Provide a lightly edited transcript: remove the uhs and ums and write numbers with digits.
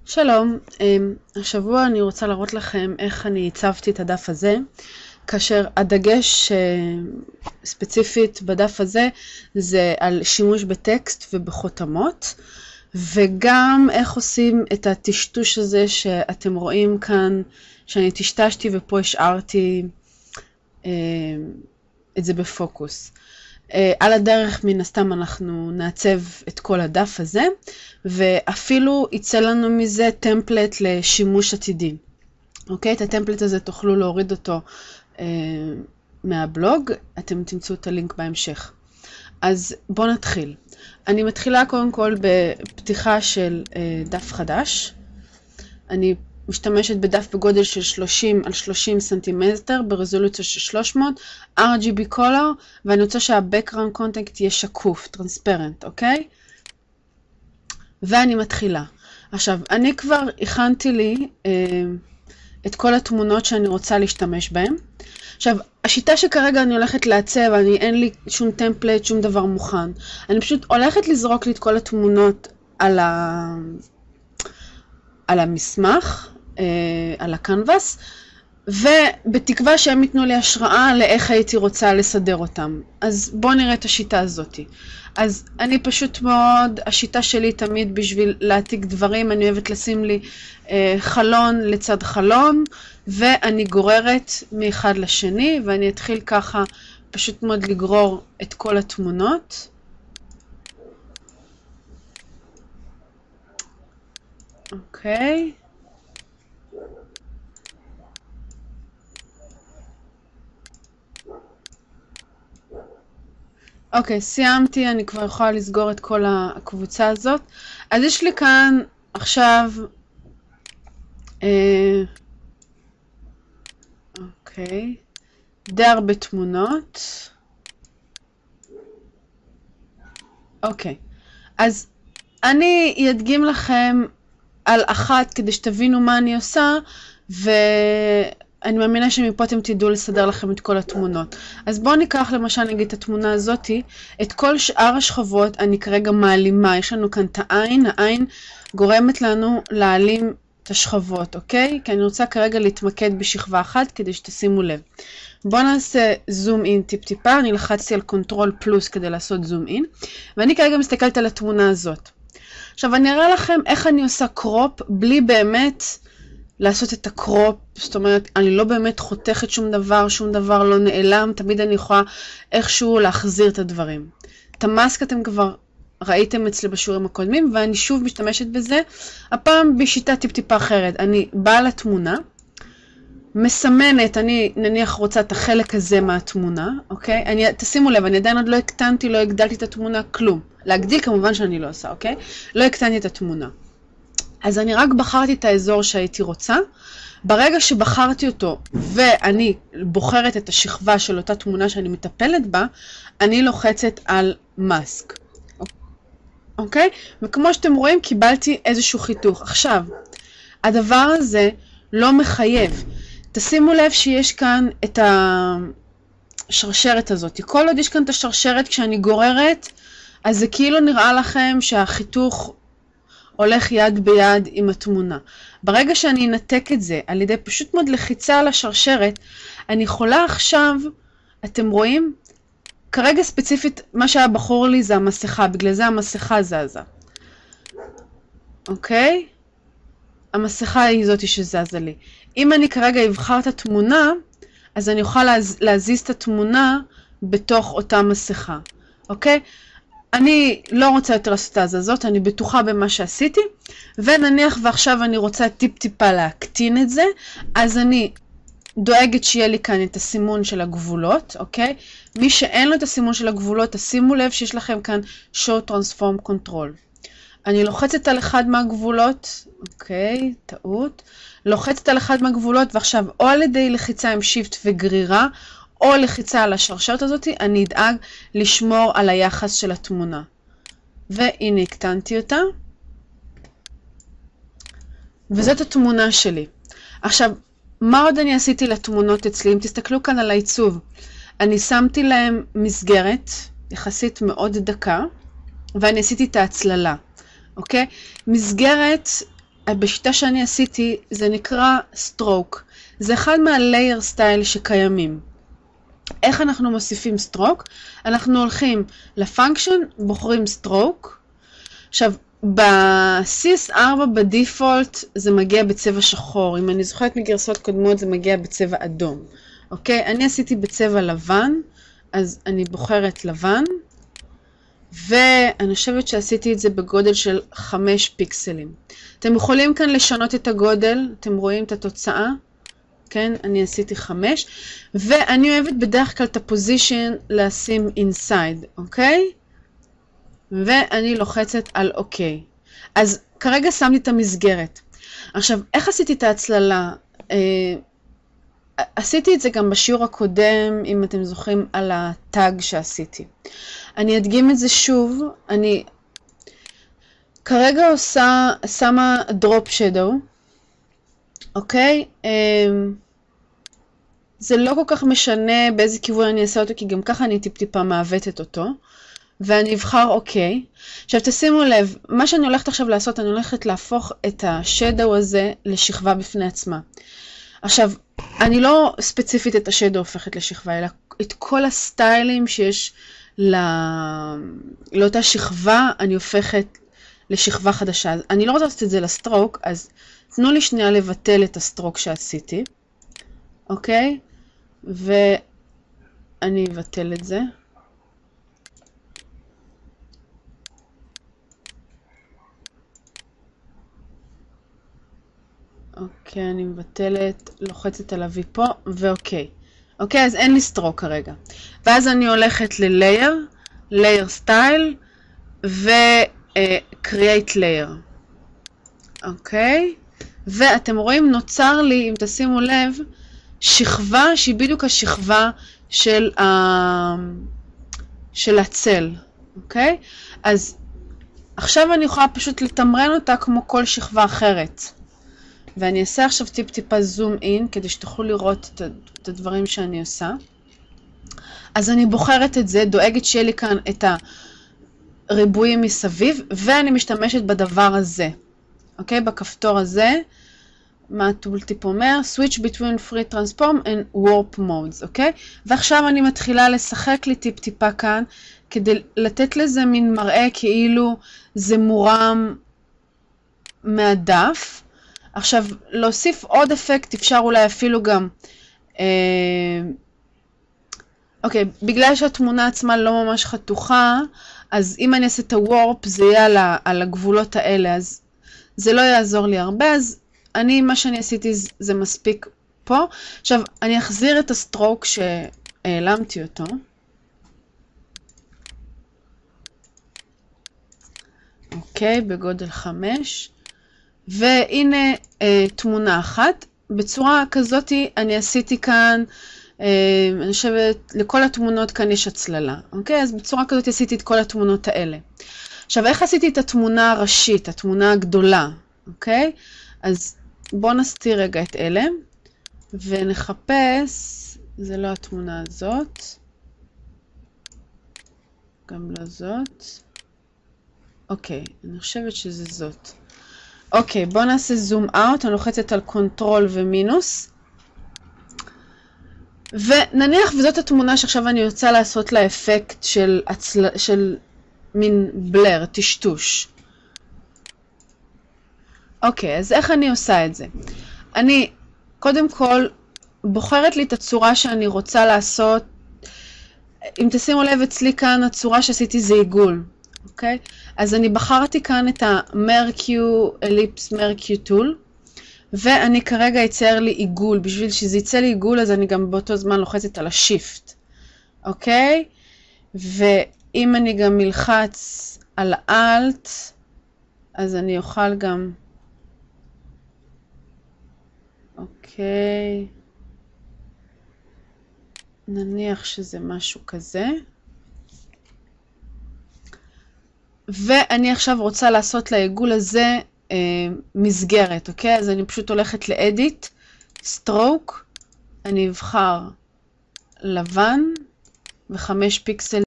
שלום, השבוע אני רוצה להראות לכם איך אני הצבתי את הדף הזה, כאשר הדגש ספציפית בדף הזה זה על שימוש בטקסט ובחותמות, וגם איך עושים את הטשטוש הזה שאתם רואים כאן, שאני טשטשתי ופה השארתי את זה בפוקוס. על הדרך מן הסתם אנחנו נעצב את כל הדף הזה, ואפילו יצא לנו מזה טמפלט לשימוש עתידי. אוקיי? את הטמפלט הזה תוכלו להוריד אותו מהבלוג, אתם תמצאו את הלינק בהמשך. אז בואו נתחיל. אני מתחילה קודם כל בפתיחה של דף חדש. אני משתמשת בדף בגודל של 30 על 30 סנטימטר ברזולוציה של 300, RGB color, ואני רוצה שה-background content יהיה שקוף, טרנספרנט, אוקיי? ואני מתחילה. עכשיו, אני כבר הכנתי לי את כל התמונות שאני רוצה להשתמש בהן. עכשיו, השיטה שכרגע אני הולכת לעצב, אין לי שום טמפלט, שום דבר מוכן. אני פשוט הולכת לזרוק לי את כל התמונות על המסמך, על הקנבס, ובתקווה שהם ייתנו לי השראה לאיך הייתי רוצה לסדר אותם. אז בואו נראה את השיטה הזאת. אז אני פשוט מאוד, השיטה שלי תמיד בשביל להעתיק דברים, אני אוהבת לשים לי חלון לצד חלון, ואני גוררת מאחד לשני, ואני אתחיל ככה פשוט מאוד לגרור את כל התמונות. אוקיי. אוקיי, סיימתי, אני כבר יכולה לסגור את כל הקבוצה הזאת. אז יש לי כאן עכשיו, אוקיי, די הרבה תמונות. אוקיי, אז אני אדגים לכם על אחת כדי שתבינו מה אני עושה, ואני מאמינה שמפה אתם תדעו לסדר לכם את כל התמונות. אז בואו ניקח למשל נגיד את התמונה הזאת, את כל שאר השכבות אני כרגע מעלימה, יש לנו כאן את העין, העין גורמת לנו להעלים את השכבות, אוקיי? כי אני רוצה כרגע להתמקד בשכבה אחת כדי שתשימו לב. בואו נעשה זום אין טיפ טיפה, אני לחצתי על קונטרול פלוס כדי לעשות זום אין, ואני כרגע מסתכלת על התמונה הזאת. עכשיו אני אראה לכם איך אני עושה קרופ בלי באמת לעשות את הקרופ, זאת אומרת אני לא באמת חותכת שום דבר לא נעלם, תמיד אני יכולה איכשהו להחזיר את הדברים. את המאסק אתם כבר ראיתם אצלי בשיעורים הקודמים, ואני שוב משתמשת בזה, הפעם בשיטה טיפ-טיפה אחרת. אני באה לתמונה, מסמנת, אני נניח רוצה את החלק הזה מהתמונה, אוקיי? תשימו לב, אני עדיין עוד לא הקטנתי, לא הגדלתי את התמונה, כלום. להגדיל כמובן שאני לא עושה, אוקיי? לא הקטנתי את התמונה. אז אני רק בחרתי את האזור שהייתי רוצה. ברגע שבחרתי אותו, ואני בוחרת את השכבה של אותה תמונה שאני מטפלת בה, אני לוחצת על מאסק. אוקיי? וכמו שאתם רואים, קיבלתי איזשהו חיתוך. עכשיו, הדבר הזה לא מחייב. תשימו לב שיש כאן את השרשרת הזאת. כל עוד יש כאן את השרשרת, כשאני גוררת, אז זה כאילו נראה לכם שהחיתוך הולך יד ביד עם התמונה. ברגע שאני אנתק את זה, על ידי פשוט מאוד לחיצה על השרשרת, אני יכולה עכשיו, אתם רואים? כרגע ספציפית, מה שהיה בחור לי זה המסכה, בגלל זה המסכה זזה. אוקיי? המסכה היא זאת שזזה לי. אם אני כרגע אבחר את התמונה, אז אני אוכל להזיז את התמונה בתוך אותה מסכה. אוקיי? אני לא רוצה יותר לעשות את ההזזות, אני בטוחה במה שעשיתי, ונניח ועכשיו אני רוצה טיפ-טיפה להקטין את זה, אז אני דואגת שיהיה לי כאן את הסימון של הגבולות, אוקיי? מי שאין לו את הסימון של הגבולות, תשימו לב שיש לכם כאן Show Transform Control. אני לוחצת על אחד מהגבולות, אוקיי, טעות. לוחצת על אחד מהגבולות, ועכשיו או על ידי לחיצה עם Shift וגרירה, או לחיצה על השרשרת הזאת, אני אדאג לשמור על היחס של התמונה. והנה הקטנתי אותה. וזאת התמונה שלי. עכשיו, מה עוד אני עשיתי לתמונות אצלי? אם תסתכלו כאן על העיצוב, אני שמתי להם מסגרת, יחסית מאוד דקה, ואני עשיתי את ההצללה. אוקיי? מסגרת, בשיטה שאני עשיתי, זה נקרא סטרוק. זה אחד מהלייר סטייל שקיימים. איך אנחנו מוסיפים סטרוק? אנחנו הולכים לפונקשן, בוחרים סטרוק. עכשיו, ב-CS4 בדיפולט זה מגיע בצבע שחור. אם אני זוכרת מגרסות קודמות זה מגיע בצבע אדום. אוקיי? אני עשיתי בצבע לבן, אז אני בוחרת לבן. ואני חושבת שעשיתי את זה בגודל של 5 פיקסלים. אתם יכולים כאן לשנות את הגודל, אתם רואים את התוצאה. כן, אני עשיתי 5, ואני אוהבת בדרך כלל את הפוזישן לשים inside, אוקיי? ואני לוחצת על אוקיי. אז כרגע שמתי את המסגרת. עכשיו, איך עשיתי את ההצללה? עשיתי את זה גם בשיעור הקודם, אם אתם זוכרים, על הטאג שעשיתי. אני אדגים את זה שוב. אני כרגע שמה drop shadow. אוקיי? זה לא כל כך משנה באיזה כיוון אני אעשה אותו, כי גם ככה אני טיפה מעוותת אותו. ואני אבחר אוקיי. עכשיו תשימו לב, מה שאני הולכת עכשיו לעשות, אני הולכת להפוך את השדו הזה לשכבה בפני עצמה. עכשיו, אני לא ספציפית את השדו הופכת לשכבה, אלא את כל הסטיילים שיש לאותה שכבה, אני הופכת לשכבה חדשה. אני לא רוצה לעשות את זה לסטרוק, אז תנו לי שנייה לבטל את הסטרוק שעשיתי. אוקיי? ואני אבטל את זה. אוקיי, אני מבטלת, לוחצת על הוי פה, ואוקיי. אוקיי, אז אין לי סטרוק כרגע. ואז אני הולכת ל-Layer, Layer Style, ו-Create Layer. אוקיי? ואתם רואים, נוצר לי, אם תשימו לב, שכבה שהיא בדיוק השכבה של הצל. אוקיי? אז עכשיו אני יכולה פשוט לתמרן אותה כמו כל שכבה אחרת. ואני אעשה עכשיו טיפה זום אין, כדי שתוכלו לראות את הדברים שאני עושה. אז אני בוחרת את זה, דואגת שיהיה לי כאן את הריבועים מסביב, ואני משתמשת בדבר הזה. אוקיי? בכפתור הזה, מה הטולטיפ אומר? Switch between free transform and warp modes, אוקיי? ועכשיו אני מתחילה לשחק לי טיפה כאן, כדי לתת לזה מין מראה כאילו זה מורם מהדף. עכשיו, להוסיף עוד אפקט, אפשר אולי אפילו גם, אוקיי, בגלל שהתמונה עצמה לא ממש חתוכה, אז אם אני אעשה את הוורפ, זה יהיה על הגבולות האלה, אז זה לא יעזור לי הרבה, אז מה שאני עשיתי זה מספיק פה. עכשיו, אני אחזיר את הסטרוק שהעלמתי אותו. אוקיי, בגודל 5. והנה תמונה אחת. בצורה כזאת אני עשיתי כאן, אני חושבת, לכל התמונות כאן יש הצללה. אוקיי? אז בצורה כזאת עשיתי את כל התמונות האלה. עכשיו, איך עשיתי את התמונה הראשית, התמונה הגדולה? אוקיי? אז בואו נסתיר רגע את אלה, ונחפש, זה לא התמונה הזאת, גם לא זאת. אוקיי, אני חושבת שזה זאת. אוקיי, בואו נעשה זום אאוט, אני לוחצת על קונטרול ומינוס. ונניח וזאת התמונה שעכשיו אני רוצה לעשות לה אפקט של מין בלר, טשטוש. אוקיי, אז איך אני עושה את זה? אני קודם כל בוחרת לי את הצורה שאני רוצה לעשות. אם תשימו לב אצלי כאן, הצורה שעשיתי זה עיגול. אוקיי? אז אני בחרתי כאן את ה-Mercue Ellipse Mercue Tool, ואני כרגע אצייר לי עיגול. בשביל שזה יצא לי עיגול, אז אני גם באותו זמן לוחצת על ה-Shift. אוקיי? ואם אני גם מלחץ על Alt, אז אני אוכל גם... אוקיי. נניח שזה משהו כזה. ואני עכשיו רוצה לעשות לעיגול הזה מסגרת, אוקיי? אז אני פשוט הולכת ל-Edit, Stroke, אני אבחר לבן ו5 פיקסל